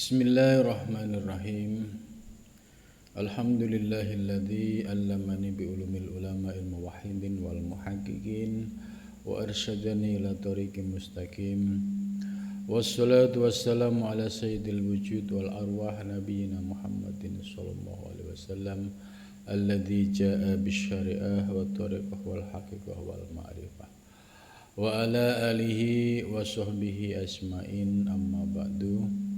Bismillahirrahmanirrahim. Alhamdulillahilladzi allamani bi ulumil ulama'il muwahhidin wal muhaqqiqin wa arsyadani ila tariqim mustaqim. Wassalatu wassalamu ala sayyidil wujud wal arwah nabiyyina Muhammadin sallallahu alaihi wasallam alladzi jaa'a bisyari'ah wa tariqah wal haqiqah wal ma'rifah wa ala alihi wa sahbihi asma'in amma ba'du.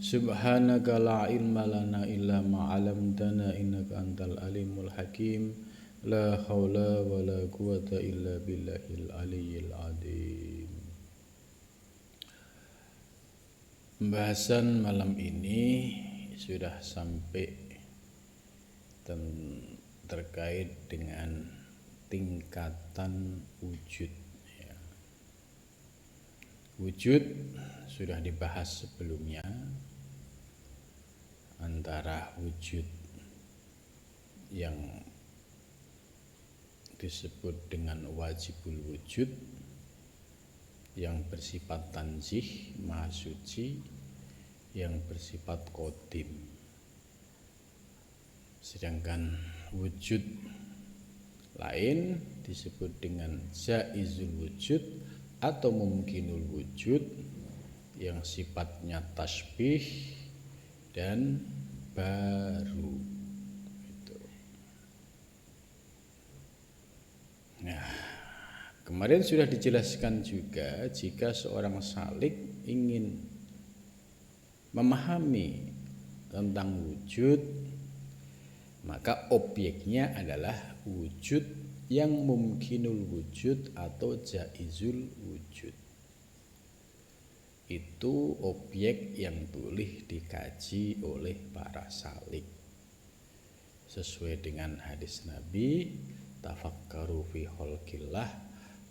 Subhanaka la ilma lana illa ma 'allamtana innaka antal alimul hakim. La haula wa la quwata illa billahil aliyyil azim. Pembahasan malam ini sudah sampai terkait dengan tingkatan wujud. Wujud sudah dibahas sebelumnya, antara wujud yang disebut dengan wajibul wujud yang bersifat tanzih, maha suci, yang bersifat qadim. Sedangkan wujud lain disebut dengan jaizul wujud atau mumkinul wujud yang sifatnya tasbih dan baru. Nah, kemarin sudah dijelaskan juga jika seorang salik ingin memahami tentang wujud, maka objeknya adalah wujud yang mumkinul wujud atau jaizul wujud. Itu objek yang boleh dikaji oleh para salik sesuai dengan hadis Nabi, tafakkaru fi khalqillah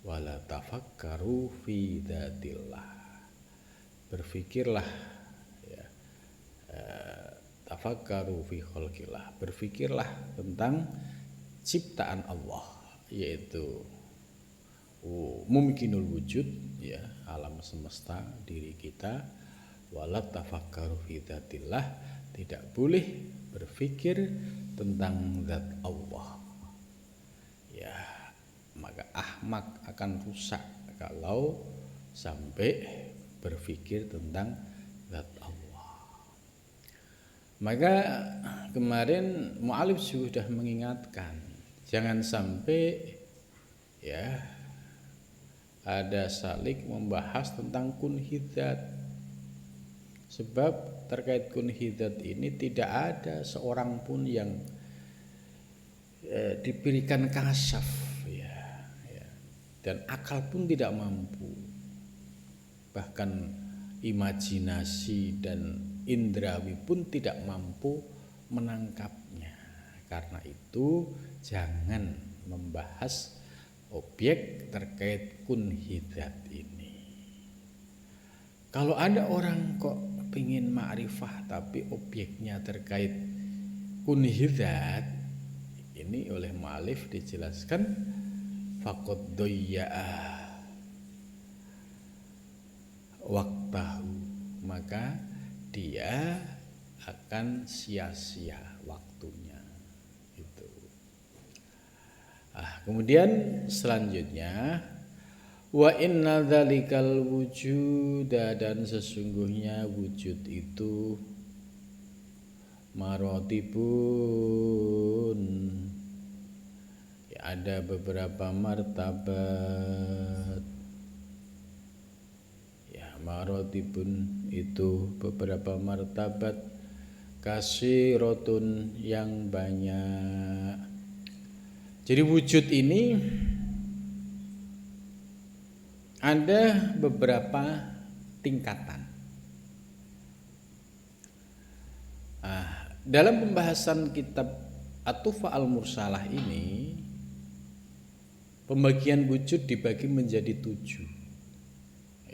wala tafakkaru fi dzatillah. Berfikirlah ya, tafakkaru fi khalqillah, berfikirlah tentang ciptaan Allah, yaitu mumkinul wujud, ya, alam semesta, diri kita. Wala tafakkaru fi dzatillah, tidak boleh berpikir tentang zat Allah. Ya, maka ahmak akan rusak kalau sampai berpikir tentang zat Allah. Maka kemarin mu'alif sudah mengingatkan, jangan sampai ya ada salik membahas tentang kunhidzat. Sebab terkait kunhidzat ini tidak ada seorang pun yang diberikan kasyaf ya, dan akal pun tidak mampu, bahkan imajinasi dan indrawi pun tidak mampu menangkapnya. Karena itu jangan membahas objek terkait kunhidzat ini. Kalau ada orang kok pengen ma'rifah tapi objeknya terkait kunhidzat, ini oleh mu'alif dijelaskan faqad doyya'a waqtahu, maka dia akan sia-sia waktunya. Kemudian selanjutnya wa inna dzalikal wujuda, dan sesungguhnya wujud itu maratibun, ya, ada beberapa martabat. Ya, maratibun itu beberapa martabat, kasiratun yang banyak. Jadi wujud ini ada beberapa tingkatan. Dalam pembahasan kitab At-Tuhfah Al-Mursalah ini, pembagian wujud dibagi menjadi 7.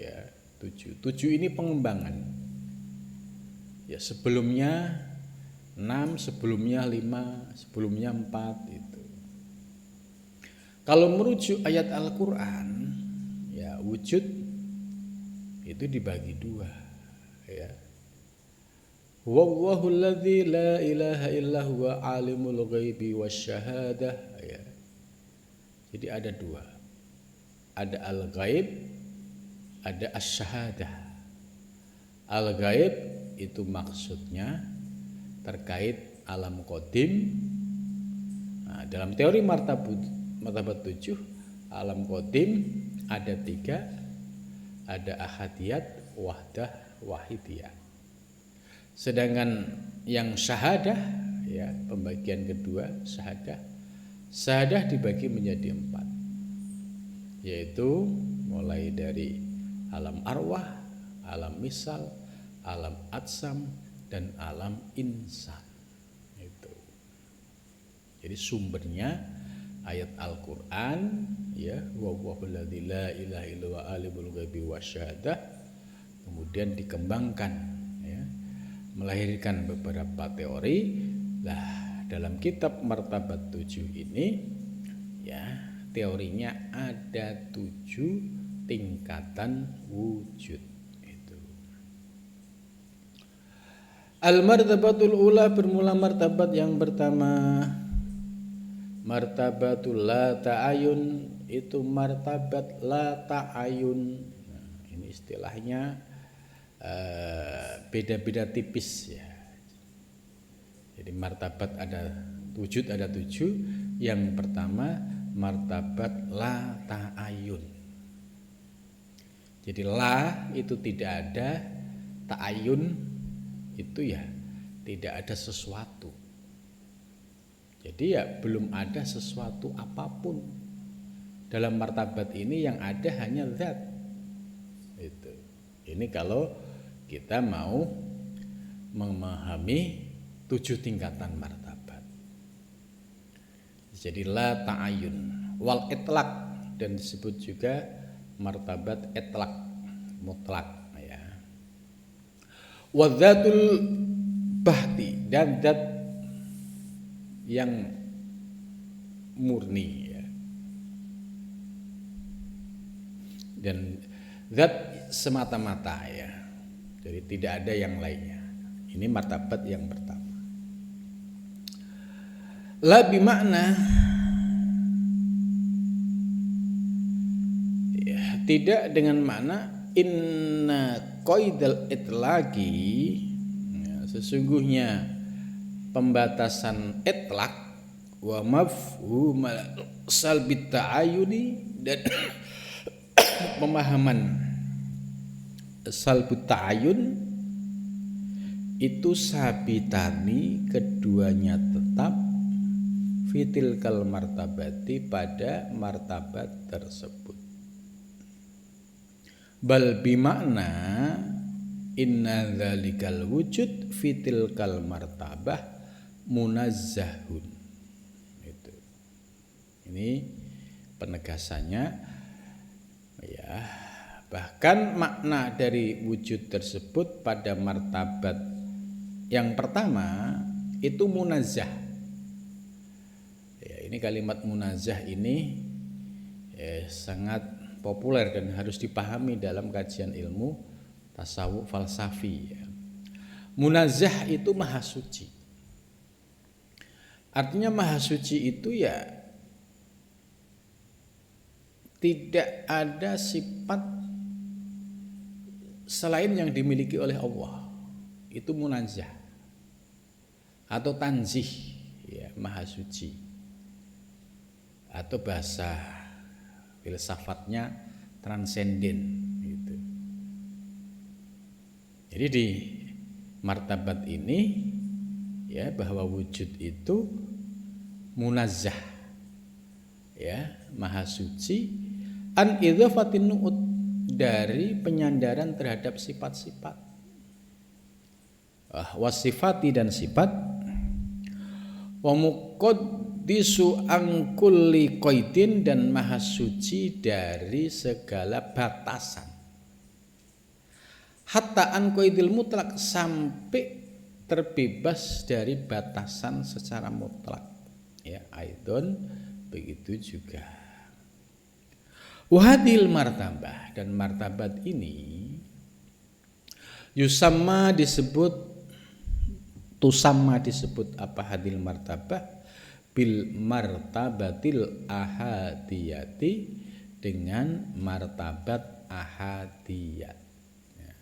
Ya, 7. 7 ini pengembangan. Ya, sebelumnya 6, sebelumnya 5, sebelumnya 4 itu. Kalau merujuk ayat Al-Qur'an, ya, wujud itu dibagi 2, ya. Huwallahu alladzi la ilaha illa huwa alimul ghaibi wasyahadah. Ya. Jadi ada dua. Ada al-ghaib, ada asy-syahadah. Al-ghaib itu maksudnya terkait alam qadim. Nah, dalam teori martabat 7, alam qadim ada 3, ada ahadiyat, wahdah, wahidiyah. Sedangkan yang syahadah, ya, pembagian kedua syahadah dibagi menjadi 4, yaitu mulai dari alam arwah, alam misal, alam atsam, dan alam insan. Itu. Jadi sumbernya ayat Al-Qur'an, ya, wallahul ladzi la ilaha illa huwa alimul ghaibi wasyahadah, kemudian dikembangkan, ya, melahirkan beberapa teori. Lah, dalam kitab martabat 7 ini, ya, teorinya ada 7 tingkatan wujud. Itu. Al-martabatul ula, bermula martabat yang pertama. Martabatul la ta'ayun, itu martabat la ta'ayun. Nah, ini istilahnya beda-beda tipis, ya. Jadi martabat wujud ada 7. Yang pertama martabat la ta'ayun. Jadi la itu tidak ada, ta'ayun itu ya tidak ada sesuatu. Jadi ya belum ada sesuatu apapun. Dalam martabat ini yang ada hanya zat. Itu. Ini kalau kita mau memahami 7 tingkatan martabat. Jadi la ta'ayun wal itlaq, dan disebut juga martabat itlaq mutlak, ya. Wa dzatul bahti, dan zat yang murni, ya. Dan zat semata-mata, ya. Jadi tidak ada yang lainnya. Ini martabat yang pertama. La bimakna, ya, tidak dengan makna inna qaidal itlaqi, ya, sesungguhnya pembatasan itlaq wa mafhum salbit ta'ayuni, dan pemahaman salbut ta'ayun itu sabitani, keduanya tetap fitil kal martabati, pada martabat tersebut. Bal bimakna inna dzalikal wujud fitil kal martabah munazzahun. Itu. Ini penegasannya, ya. Bahkan makna dari wujud tersebut pada martabat yang pertama itu munazzah. Ya, ini kalimat munazzah ini sangat populer dan harus dipahami dalam kajian ilmu tasawuf falsafi, ya. Munazzah itu maha suci. Artinya maha suci itu ya tidak ada sifat selain yang dimiliki oleh Allah. Itu munazzah atau tanzih, ya, maha suci, atau bahasa filsafatnya transenden, gitu. Jadi di martabat ini, ya, bahwa wujud itu munazzah, ya, maha suci, an idzafatin nu'ud, dari penyandaran terhadap sifat-sifat, wasifati, dan sifat, wa muqaddisu an kulli qaidin, dan maha suci dari segala batasan, hatta an qaidil mutlak, sampai terbebas dari batasan secara mutlak, ya. Aidon begitu juga. Wahadil martabah, dan martabat ini yusamma disebut Tusamma disebut apa hadil martabah bil martabatil ahadiyati, dengan martabat ahadiyat. Ya,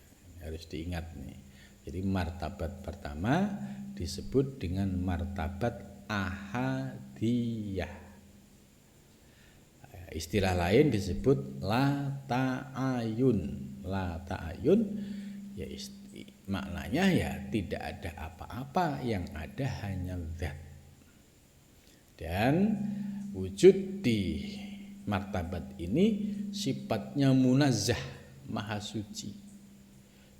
harus diingat nih. Jadi martabat pertama disebut dengan martabat ahadiyah. Istilah lain disebut la ta'ayun. La ta'ayun ya maknanya ya tidak ada apa-apa, yang ada hanya zat. Dan wujud di martabat ini sifatnya munazzah, maha suci,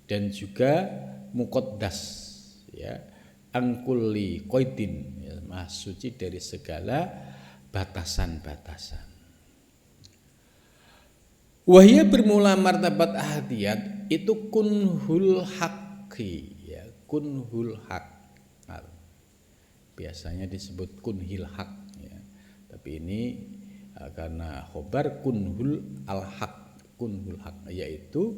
dan juga muqaddas, ya, angkulli qaidin, ya, maha suci dari segala batasan-batasan. Wahia bermula martabat ahadiyat itu kunhul haqqi, ya, kunhul haq. Biasanya disebut kunhil haq, ya. Tapi ini karena khobar kunhul al haq, kunhul haq, yaitu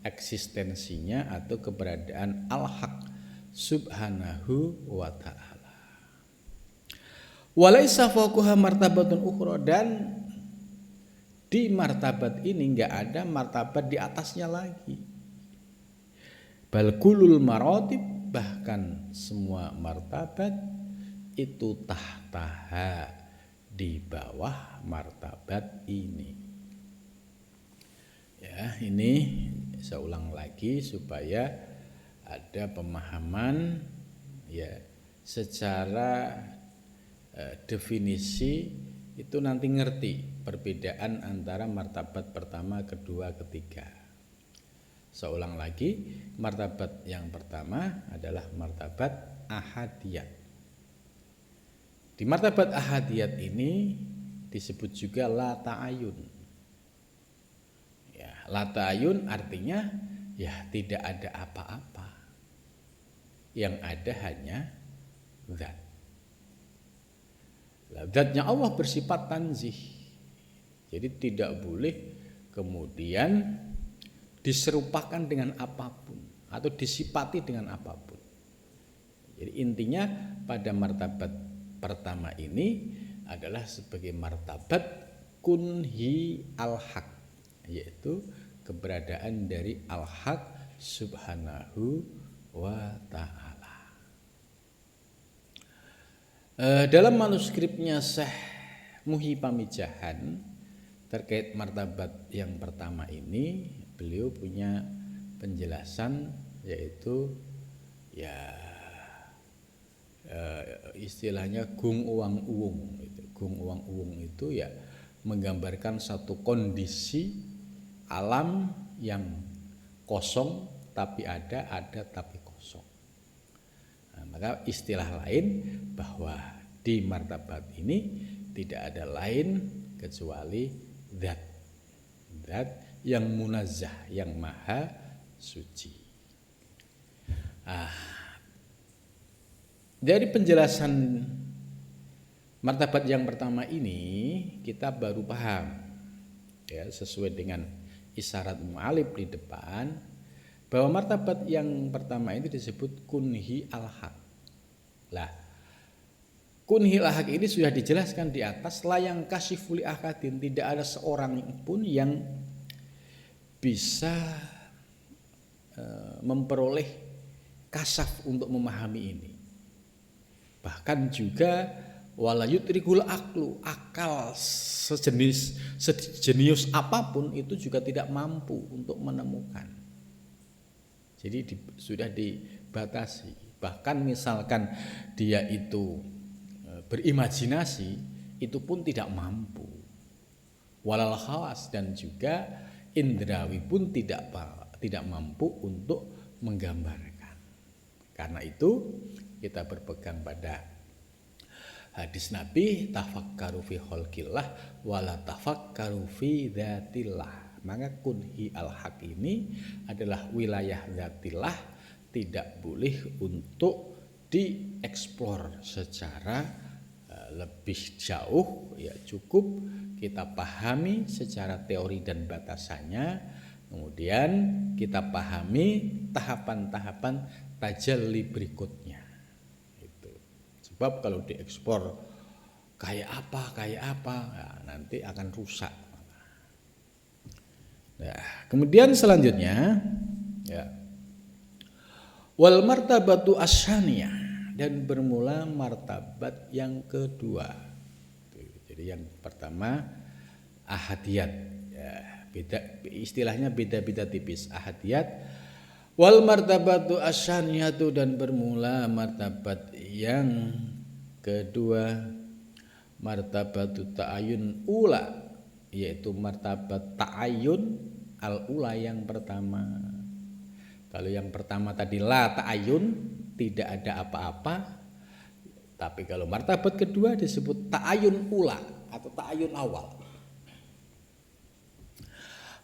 eksistensinya atau keberadaan al haq subhanahu wa ta'ala. Walaisa fawqaha martabatun ukhra, dan di martabat ini enggak ada martabat di atasnya lagi. Bal kulul maratib, bahkan semua martabat itu tahtaha, di bawah martabat ini. Ya, ini saya ulang lagi supaya ada pemahaman, ya, secara definisi itu nanti ngerti perbedaan antara martabat pertama, kedua, ketiga. Saya ulang lagi, martabat yang pertama adalah martabat ahadiyat. Di martabat ahadiyat ini disebut juga la ta'ayun. Ya, la ta'ayun artinya ya tidak ada apa-apa, yang ada hanya zat. Zatnya Allah bersifat tanzih, jadi tidak boleh kemudian diserupakan dengan apapun atau disifati dengan apapun. Jadi intinya pada martabat pertama ini adalah sebagai martabat kunhi al-haq, yaitu keberadaan dari al-haq subhanahu wa ta'ala. Dalam manuskripnya Syekh Muhi Pamijahan terkait martabat yang pertama ini, beliau punya penjelasan, yaitu ya istilahnya gung uang uung. Gung uang uung itu ya menggambarkan satu kondisi alam yang kosong tapi ada tapi kosong. Nah, maka istilah lain bahwa di martabat ini tidak ada lain kecuali zat yang munazzah, yang maha suci. Dari penjelasan martabat yang pertama ini kita baru paham, ya, sesuai dengan isyarat mu'alif di depan, bahwa martabat yang pertama itu disebut kunhi al-haq. Lah, kunhi al-haq ini sudah dijelaskan di atas, layang kasifuli akadin, tidak ada seorang pun yang bisa memperoleh kasaf untuk memahami ini. Bahkan juga walayutrikul aklu, akal sejenius apapun itu juga tidak mampu untuk menemukan. Jadi sudah dibatasi. Bahkan misalkan dia itu berimajinasi, itu pun tidak mampu. Walal khawas, dan juga indrawi pun tidak mampu untuk menggambarkan. Karena itu kita berpegang pada hadis Nabi, tafakkaru fi khalqillah wala tafakkaru fi dzatillah. Maka kunhi al-haq ini adalah wilayah dzatillah, tidak boleh untuk dieksplor secara lebih jauh, ya cukup kita pahami secara teori dan batasannya, kemudian kita pahami tahapan-tahapan tajalli berikutnya. Sebab kalau diekspor kayak apa, ya, nanti akan rusak. Nah, kemudian selanjutnya, ya, wal martabatu asyaniyah, dan bermula martabat yang kedua. Jadi yang pertama ahadiyat, ya, beda istilahnya beda-beda tipis. Ahadiyat, wal martabatu asyaniyatu, dan bermula martabat yang kedua, martabatu ta'ayun ula, yaitu martabat ta'ayun al-ula, yang pertama. Kalau yang pertama tadi la ta'ayun, tidak ada apa-apa. Tapi kalau martabat kedua disebut ta'ayun ula atau ta'ayun awal.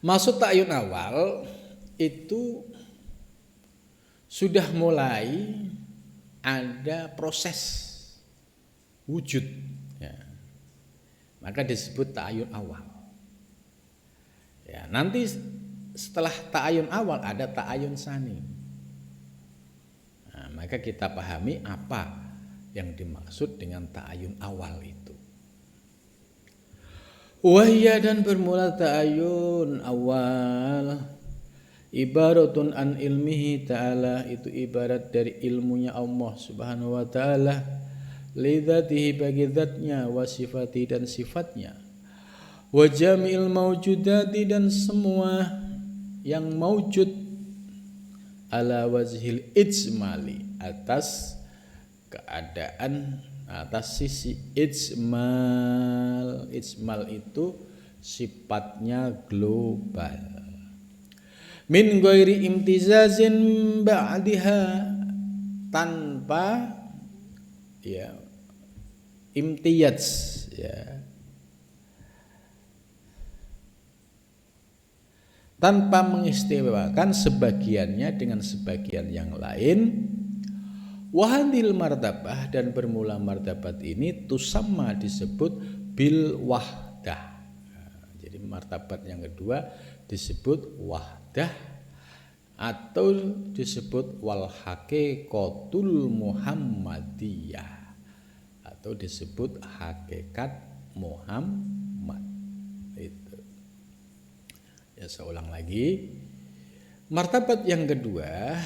Maksud ta'ayun awal itu sudah mulai ada proses wujud, ya. Maka disebut ta'ayun awal. Ya, nanti setelah ta'ayun awal ada ta'ayun sani. Nah, maka kita pahami apa yang dimaksud dengan ta'ayun awal itu. Wahya, dan bermula ta'ayun awal, ibaratun an ilmihi ta'ala, itu ibarat dari ilmunya Allah subhanahu wa ta'ala, lidzatihi, bagi zatnya, wa sifati, dan sifatnya, wa jami'il mawjudati, dan semua yang maujud, ala wajhil ijmali, atas keadaan, atas sisi ijmal. Ijmal itu sifatnya global. Min ghairi imtizazin ba'diha, tanpa, ya, imtiyaz, ya, tanpa mengistimewakan sebagiannya dengan sebagian yang lain. Wahadil martabah, dan bermula martabat ini tusamma, disebut bil wahdah. Jadi martabat yang kedua disebut wahdah atau disebut wal haqiqatul muhammadiyah, atau disebut hakikat Muhammad. Itu. Ya, saya ulang lagi. Martabat yang kedua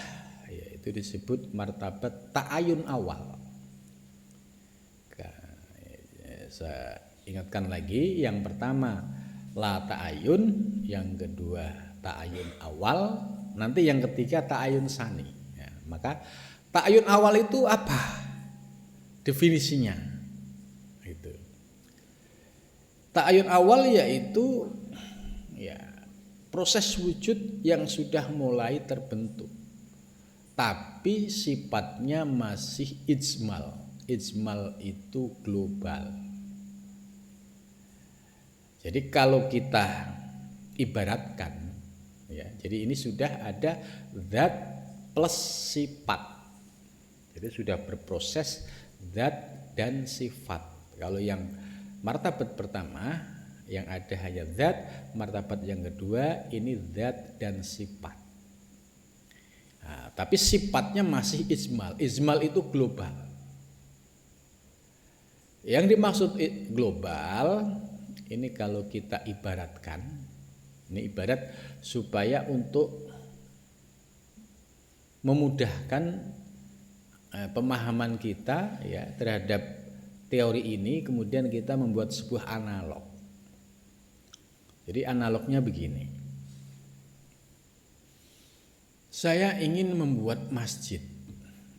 yaitu disebut martabat ta'ayun awal. Saya ingatkan lagi, yang pertama la ta'ayun, yang kedua ta'ayun awal, nanti yang ketiga ta'ayun sani. Ya, maka ta'ayun awal itu apa definisinya? Itu. Ta'ayun awal yaitu, ya, proses wujud yang sudah mulai terbentuk, tapi sifatnya masih ijmal. Ijmal itu global. Jadi kalau kita ibaratkan, ya, jadi ini sudah ada zat plus sifat. Jadi sudah berproses zat dan sifat. Kalau yang martabat pertama yang ada hanya zat, martabat yang kedua ini zat dan sifat. Nah, tapi sifatnya masih ijmal. Ijmal itu global. Yang dimaksud global ini kalau kita ibaratkan, ini ibarat supaya untuk memudahkan pemahaman kita, ya, terhadap teori ini, kemudian kita membuat sebuah analog. Jadi analognya begini. Saya ingin membuat masjid,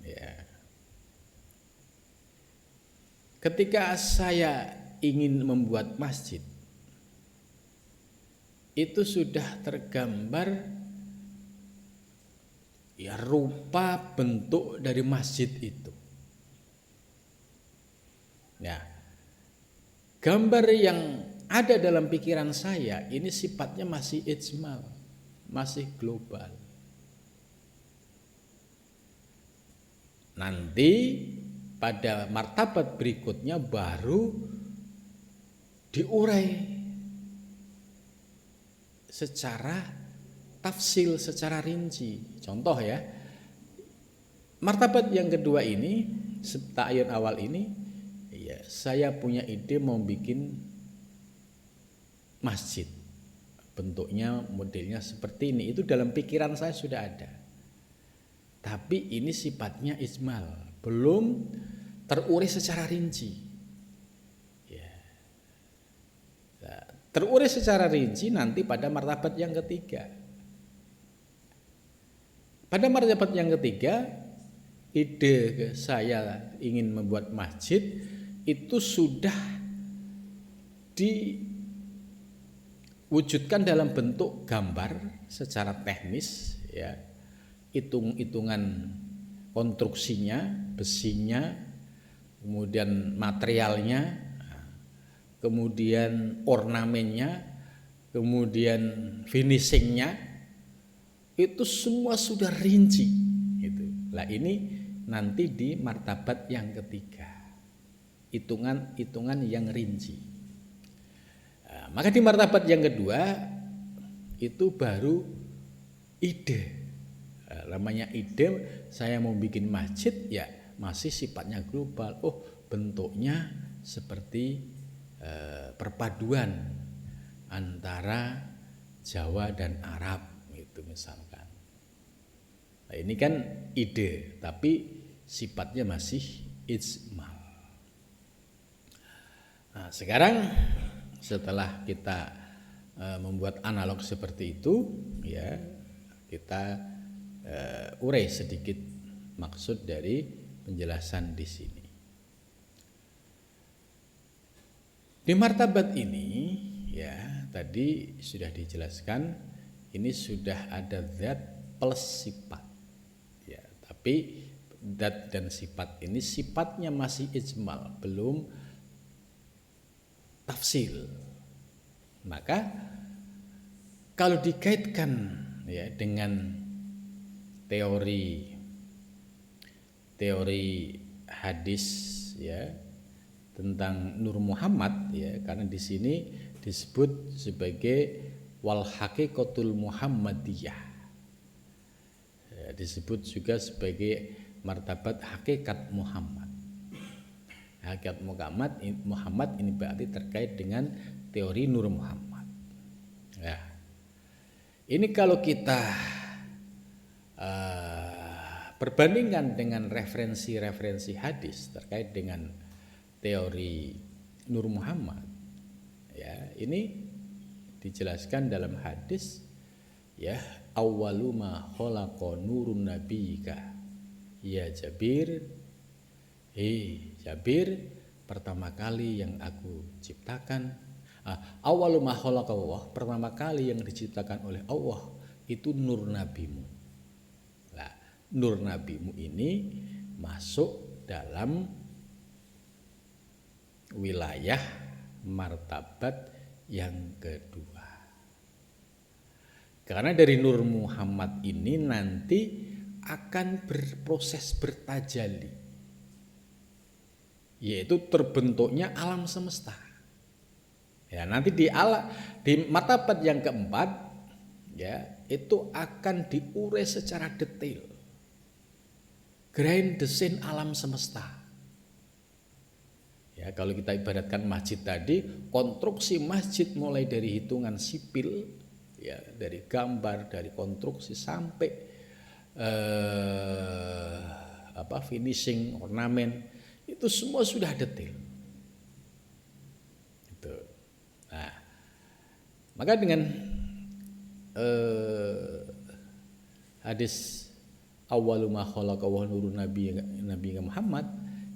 ya. Ketika saya ingin membuat masjid, itu sudah tergambar, ya, rupa bentuk dari masjid itu. Ya, gambar yang ada dalam pikiran saya ini sifatnya masih ijmal, masih global. Nanti pada martabat berikutnya baru diurai secara tafsil, secara rinci. Contoh, ya, martabat yang kedua ini, ta'ayun awal ini, ya saya punya ide mau bikin masjid. Bentuknya, modelnya seperti ini. Itu dalam pikiran saya sudah ada. Tapi ini sifatnya ijmal, belum terurai secara rinci. Ya. Nah, terurai secara rinci nanti pada martabat yang ketiga. Pada martabat yang ketiga, ide saya ingin membuat masjid itu sudah diwujudkan dalam bentuk gambar secara teknis, ya, hitung-hitungan konstruksinya, besinya, kemudian materialnya, kemudian ornamennya, kemudian finishingnya, itu semua sudah rinci. Gitu. Lah ini nanti di martabat yang ketiga, hitungan-hitungan yang rinci. Nah, maka di martabat yang kedua itu baru ide. Nah, namanya ide, saya mau bikin masjid ya masih sifatnya global. Oh, bentuknya seperti perpaduan antara Jawa dan Arab gitu misalkan. Nah, ini kan ide, tapi sifatnya masih ijmal. Nah, sekarang setelah kita membuat analog seperti itu, ya kita urai sedikit maksud dari penjelasan di sini. Di martabat ini, ya tadi sudah dijelaskan, ini sudah ada zat plus sifat. Ya, tapi zat dan sifat ini sifatnya masih ijmal, belum tafsil. Maka kalau dikaitkan ya dengan teori hadis ya tentang Nur Muhammad, ya karena di sini disebut sebagai wal haqiqatul Muhammadiyah, ya, disebut juga sebagai martabat hakikat Muhammad. Hakikat Muhammad ini berarti terkait dengan teori Nur Muhammad. Ya. Ini kalau kita perbandingkan dengan referensi-referensi hadis terkait dengan teori Nur Muhammad, ya ini dijelaskan dalam hadis, ya awwalu ma khalaqa nurun nabiyika ya Jabir, Jabir, pertama kali yang aku ciptakan, awwalu ma khalaqa Allah, pertama kali yang diciptakan oleh Allah itu nur nabimu. Nah, nur nabimu ini masuk dalam wilayah martabat yang kedua. Karena dari Nur Muhammad ini nanti akan berproses bertajali, yaitu terbentuknya alam semesta. Ya, nanti di martabat yang keempat, ya itu akan diurai secara detail, grand design alam semesta. Ya, kalau kita ibaratkan masjid tadi, konstruksi masjid mulai dari hitungan sipil, ya dari gambar, dari konstruksi sampai finishing, ornamen, itu semua sudah detail. Gitu. Nah, maka dengan hadis awwalu ma khalaqa wa nurun nabi Muhammad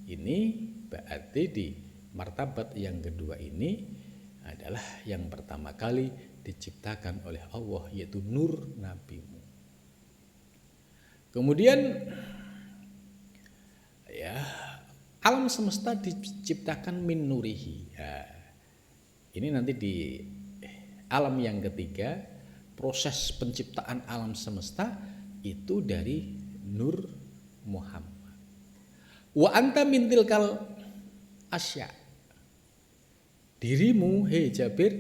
ini berarti di martabat yang kedua ini adalah yang pertama kali diciptakan oleh Allah, yaitu nur nabimu. Kemudian ya alam semesta diciptakan min nurihi. Ya, ini nanti di alam yang ketiga, proses penciptaan alam semesta itu dari Nur Muhammad. Wa anta min tilkal asya. Dirimu, hei Jabir,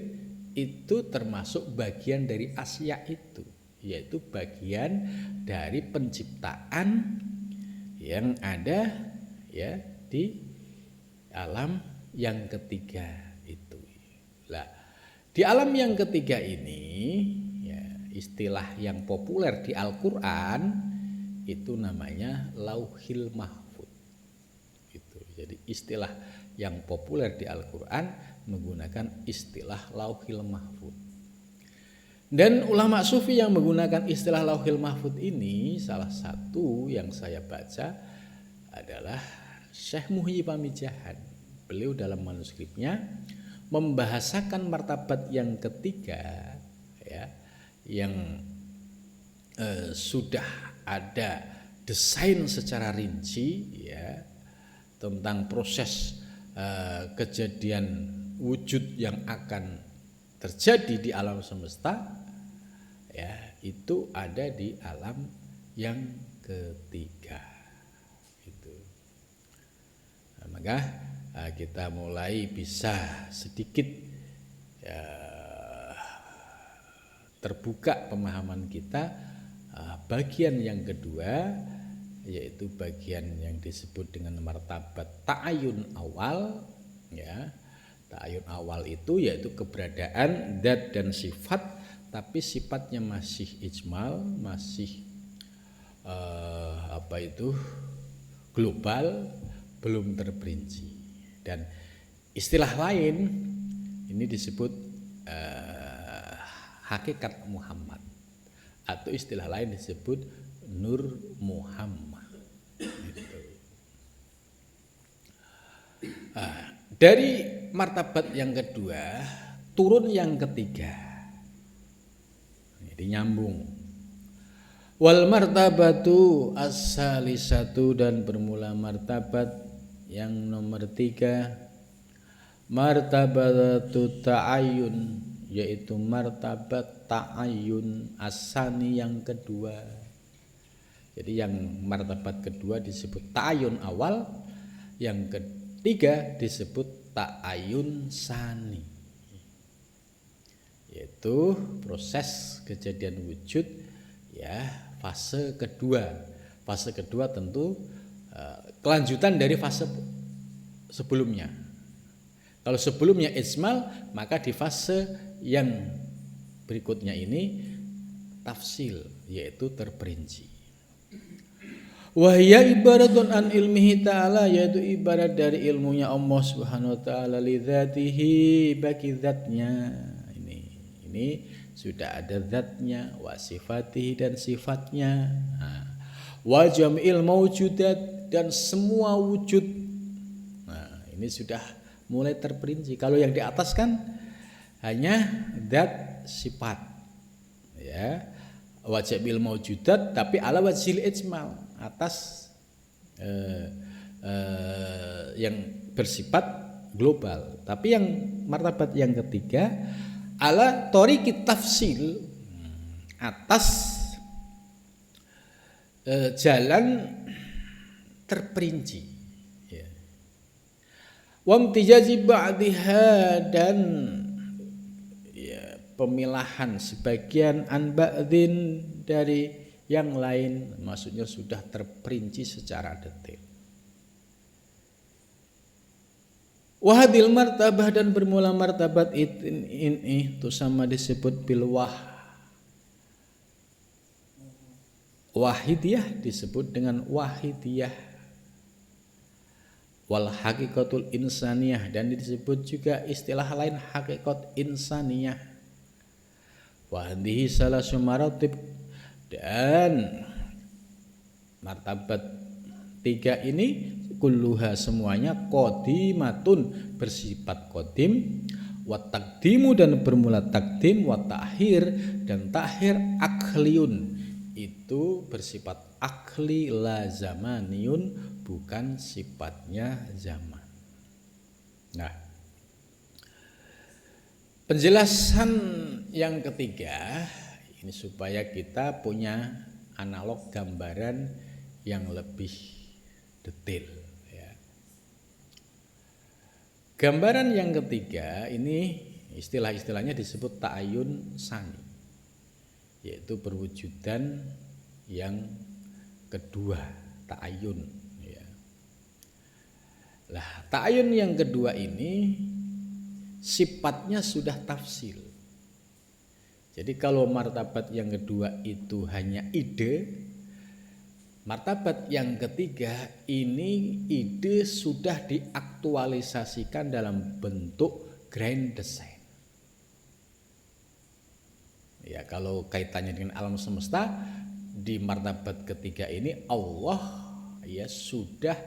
itu termasuk bagian dari asya itu, yaitu bagian dari penciptaan yang ada ya di alam yang ketiga itu. Lah, di alam yang ketiga ini ya, istilah yang populer di Al-Qur'an itu namanya Lauhil Mahfuz. Itu. Jadi istilah yang populer di Al-Qur'an menggunakan istilah Lauhil Mahfuz. Dan ulama sufi yang menggunakan istilah Lauhil Mahfuz ini salah satu yang saya baca adalah Syekh Muhyi Pamijahan. Beliau dalam manuskripnya membahasakan martabat yang ketiga ya, yang sudah ada desain secara rinci ya tentang proses kejadian wujud yang akan terjadi di alam semesta ya, itu ada di alam yang ketiga itu. Nah, maka kita mulai bisa sedikit ya, terbuka pemahaman kita bagian yang kedua, yaitu bagian yang disebut dengan martabat ta'ayun awal ya. Ta'ayun awal itu yaitu keberadaan zat dan sifat, tapi sifatnya masih ijmal, masih global, belum terperinci. Dan istilah lain ini disebut hakikat Muhammad, atau istilah lain disebut Nur Muhammad. Gitu. Dari martabat yang kedua turun yang ketiga. Jadi nyambung. Wal martabatu as-salisatu, dan bermula martabat yang nomor 3, martabatu ta'ayun, yaitu martabat ta'ayun asani yang kedua. Jadi yang martabat kedua disebut ta'ayun awal, yang ketiga disebut ta'ayun sani, yaitu proses kejadian wujud ya, fase kedua. Fase kedua tentu kelanjutan dari fase sebelumnya. Kalau sebelumnya ijmal, maka di fase yang berikutnya ini tafsil, yaitu terperinci. Wahya ibaratun an ilmihi ta'ala, yaitu ibarat dari ilmunya Allah Subhanahu wa ta'ala li dzatihi, bagi zatnya. Ini sudah ada zatnya, wa sifatihi, dan sifatnya. Wa jam'il mawjudat, dan semua wujud. Nah, ini sudah mulai terperinci. Kalau yang di atas kan hanya zat sifat. Ya. Wa jam'il mawjudat, tapi ala wajhil ijmal, atas yang bersifat global. Tapi yang martabat yang ketiga ala thoriqit tafsil, atas jalan terperinci ya. Wa imtijazi ba'diha, dan ya, pemilahan sebagian an ba'din dari yang lain, maksudnya sudah terperinci secara detail. Wahadil martabah, dan bermula martabat itu sama disebut bil wahidiyah, disebut dengan wahidiyah. Wal hakikatul insaniyah, dan disebut juga istilah lain hakikat insaniyah. Wahdihi salasu maratib, dan martabat 3 ini kulluha semuanya qadimatun, bersifat qadim, wa taqdimu, dan bermula takdim, wa ta'khir, dan ta'khir, akhliyun, itu bersifat akhli, la zamaniyun, bukan sifatnya zaman. Nah, penjelasan yang ketiga ini supaya kita punya analog gambaran yang lebih detail ya. Gambaran yang ketiga ini istilah-istilahnya disebut ta'ayun sani, yaitu perwujudan yang kedua, ta'ayun ya. Lah, ta'ayun yang kedua ini sifatnya sudah tafsil. Jadi kalau martabat yang kedua itu hanya ide, martabat yang ketiga ini ide sudah diaktualisasikan dalam bentuk grand design. Ya, kalau kaitannya dengan alam semesta, di martabat ketiga ini Allah ya sudah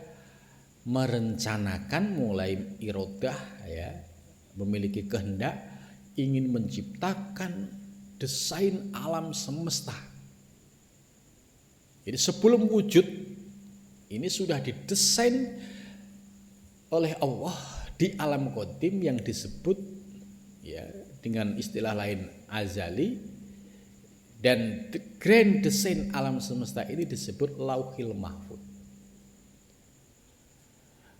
merencanakan mulai irodah ya, memiliki kehendak ingin menciptakan desain alam semesta. Jadi sebelum wujud ini sudah didesain oleh Allah di alam qadim yang disebut ya dengan istilah lain azali, dan grand design alam semesta ini disebut Lauhil Mahfuz.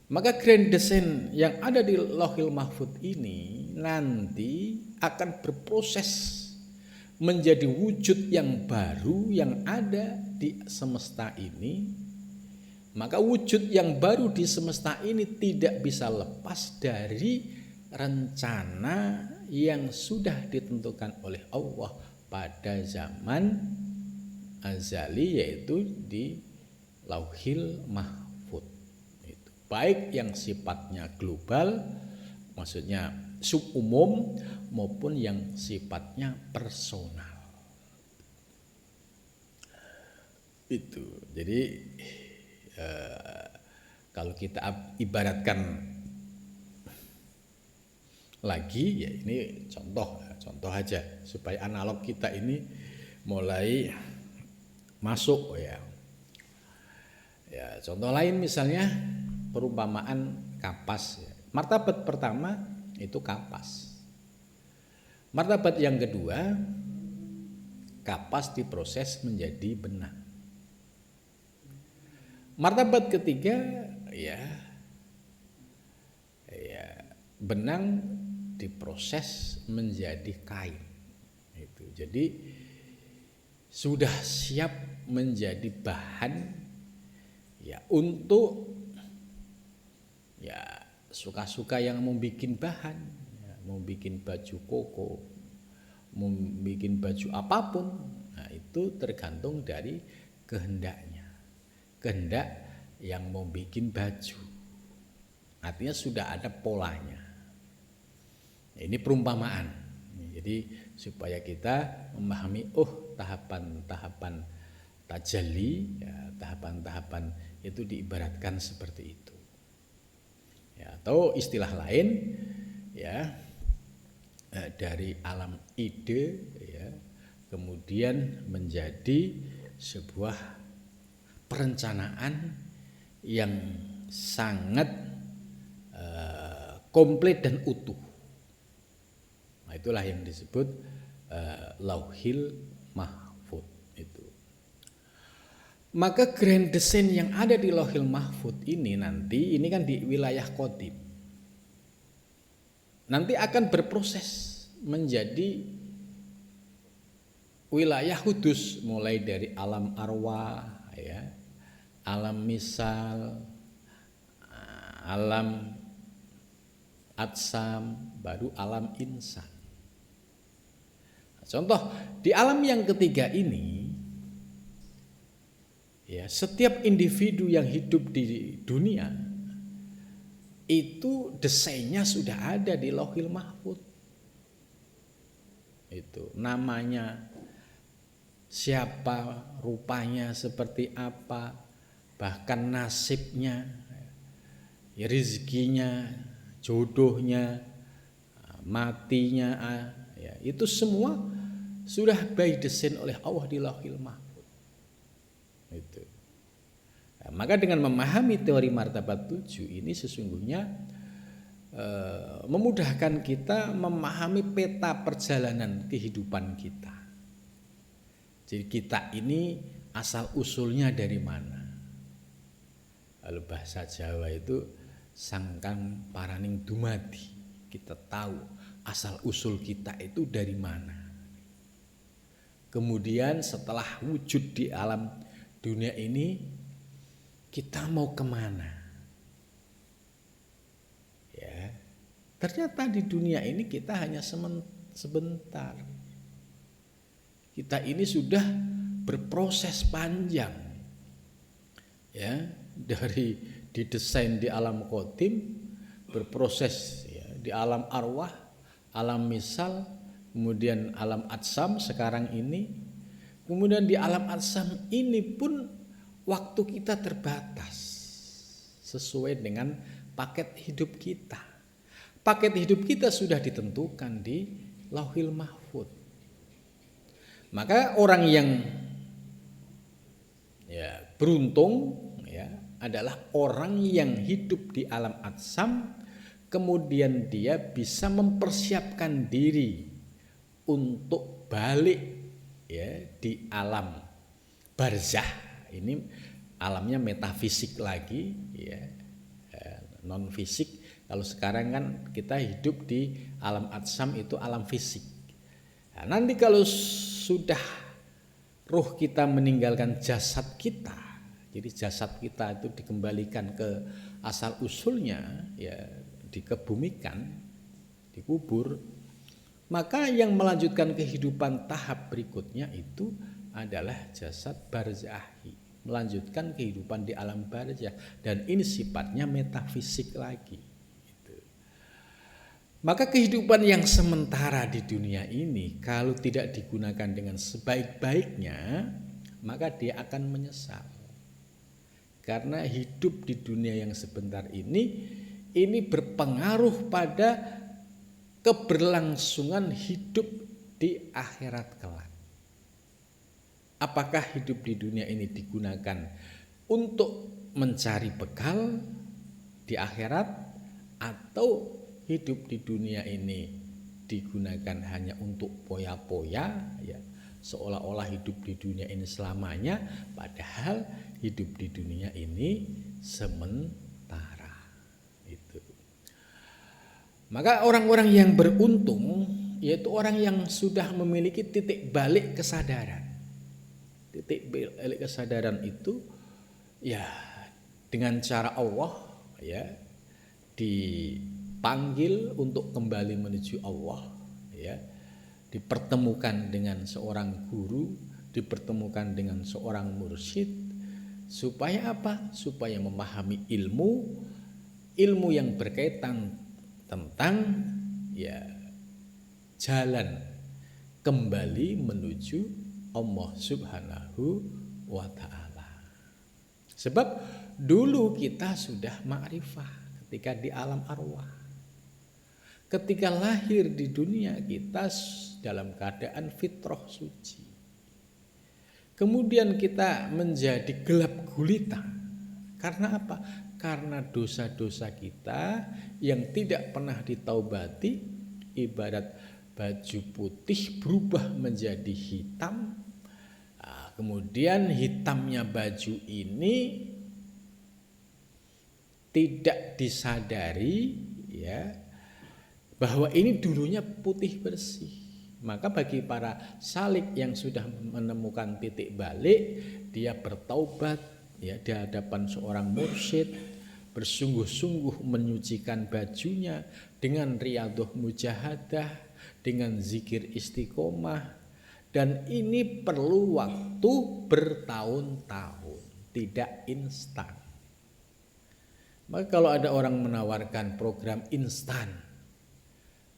Maka grand design yang ada di Lauhil Mahfuz ini nanti akan berproses menjadi wujud yang baru yang ada di semesta ini. Maka wujud yang baru di semesta ini tidak bisa lepas dari rencana yang sudah ditentukan oleh Allah pada zaman azali, yaitu di Lauhil Mahfuz. Itu baik yang sifatnya global, maksudnya subumum, maupun yang sifatnya personal. Itu. Jadi kalau kita ibaratkan lagi ya, ini contoh aja supaya analog kita ini mulai masuk ya. Ya, contoh lain misalnya perumpamaan kapas ya. Martabat pertama itu kapas. Martabat yang kedua, kapas diproses menjadi benang. Martabat ketiga ya benang diproses menjadi kain. Itu. Jadi sudah siap menjadi bahan ya untuk ya suka-suka yang mau bikin bahan, ya, mau bikin baju koko, mau bikin baju apapun. Nah, itu tergantung dari kehendaknya. Kehendak yang mau bikin baju. Artinya sudah ada polanya. Ini perumpamaan. Jadi supaya kita memahami tahapan-tahapan tajalli, ya, tahapan-tahapan itu diibaratkan seperti itu. Ya, atau istilah lain ya dari alam ide ya kemudian menjadi sebuah perencanaan yang sangat komplit dan utuh. Nah, itulah yang disebut Lauhil Mahfuz itu. Maka grand design yang ada di Lauhil Mahfuz ini nanti ini kan di wilayah qadim. Nanti akan berproses menjadi wilayah hudus mulai dari alam arwah ya, alam misal, alam atsam, baru alam insan. Contoh di alam yang ketiga ini ya, setiap individu yang hidup di dunia itu desainnya sudah ada di Lauhil Mahfuz. Itu namanya siapa, rupanya seperti apa, bahkan nasibnya, ya, rezekinya, jodohnya, matinya, ya, itu semua sudah by design oleh Allah di Lauhil Mahfuz. Itu. Nah, maka dengan memahami teori martabat 7 ini sesungguhnya memudahkan kita memahami peta perjalanan kehidupan kita. Jadi kita ini asal usulnya dari mana? Kalau bahasa Jawa itu sangkan paraning dumadi. Kita tahu asal usul kita itu dari mana. Kemudian setelah wujud di alam dunia ini, kita mau kemana? Ternyata di dunia ini kita hanya sebentar. Kita ini sudah berproses panjang, ya, dari didesain di alam qadim, berproses ya, di alam arwah, alam misal, kemudian alam atsam sekarang ini, kemudian di alam atsam ini pun waktu kita terbatas sesuai dengan paket hidup kita. Paket hidup kita sudah ditentukan di Lauhil Mahfuz. Maka orang yang ya beruntung ya adalah orang yang hidup di alam atsam, kemudian dia bisa mempersiapkan diri untuk balik ya di alam barzah. Ini alamnya metafisik lagi ya, non fisik. Kalau sekarang kan kita hidup di alam atsam, itu alam fisik. Nah, nanti kalau sudah ruh kita meninggalkan jasad kita, jadi jasad kita itu dikembalikan ke asal usulnya, ya dikebumikan, dikubur, maka yang melanjutkan kehidupan tahap berikutnya itu adalah jasad barzahi, melanjutkan kehidupan di alam barzah, dan ini sifatnya metafisik lagi. Maka kehidupan yang sementara di dunia ini kalau tidak digunakan dengan sebaik-baiknya, maka dia akan menyesal. Karena hidup di dunia yang sebentar ini berpengaruh pada keberlangsungan hidup di akhirat kelak. Apakah hidup di dunia ini digunakan untuk mencari bekal di akhirat, atau hidup di dunia ini digunakan hanya untuk poya-poya, ya, seolah-olah hidup di dunia ini selamanya, padahal hidup di dunia ini sementara. Itu. Maka orang-orang yang beruntung yaitu orang yang sudah memiliki titik balik kesadaran. Titik balik kesadaran itu ya dengan cara Allah ya dipanggil untuk kembali menuju Allah, ya, dipertemukan dengan seorang guru, dipertemukan dengan seorang mursyid, supaya apa? Supaya memahami ilmu yang berkaitan tentang ya jalan kembali menuju Allah Subhanahu wa ta'ala. Sebab dulu kita sudah ma'rifah ketika di alam arwah. Ketika lahir di dunia kita dalam keadaan fitrah suci. Kemudian kita menjadi gelap gulita. Karena apa? Karena dosa-dosa kita yang tidak pernah ditaubati, ibarat baju putih berubah menjadi hitam. Nah, kemudian hitamnya baju ini tidak disadari ya bahwa ini dulunya putih bersih. Maka bagi para salik yang sudah menemukan titik balik, dia bertaubat ya di hadapan seorang mursyid, bersungguh-sungguh menyucikan bajunya dengan riyadhah mujahadah, dengan zikir istiqomah, dan ini perlu waktu bertahun-tahun, tidak instan. Maka kalau ada orang menawarkan program instan,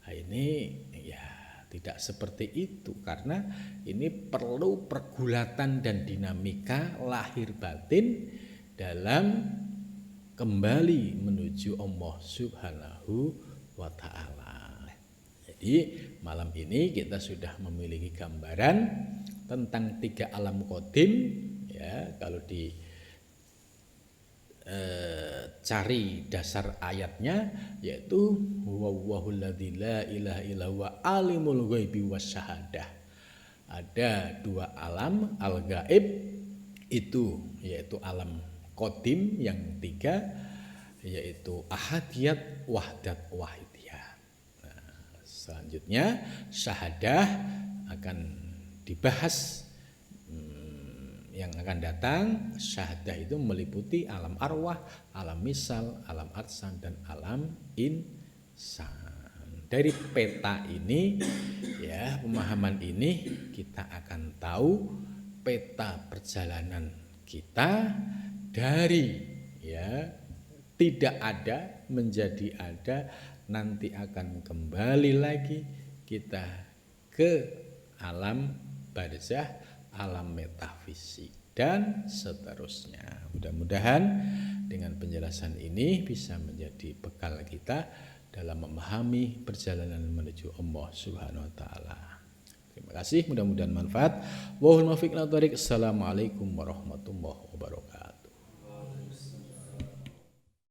nah ini ya tidak seperti itu, karena ini perlu pergulatan dan dinamika lahir batin dalam kembali menuju Allah Subhanahu wa ta'ala. Jadi malam ini kita sudah memiliki gambaran tentang 3 alam qadim ya. Kalau cari dasar ayatnya yaitu huwallahul ladzi la ilaha illa huwa alimul ghaibi wasyahadah. Ada 2 alam al-gaib itu yaitu alam qadim yang 3 yaitu ahadiyat, wahdat, wahidiyah. Nah, selanjutnya syahadah akan dibahas yang akan datang. Syahadah itu meliputi alam arwah, alam misal, alam arsan, dan alam insan. dari peta ini ya, pemahaman ini kita akan tahu peta perjalanan kita dari ya tidak ada menjadi ada, nanti akan kembali lagi kita ke alam barzah, alam metafisik dan seterusnya. Mudah-mudahan dengan penjelasan ini bisa menjadi bekal kita dalam memahami perjalanan menuju Allah Subhanahu wa taala. Terima kasih, mudah-mudahan manfaat. Wallahul muwaffiq ila thoriq. Assalamualaikum warahmatullahi wabarakatuh.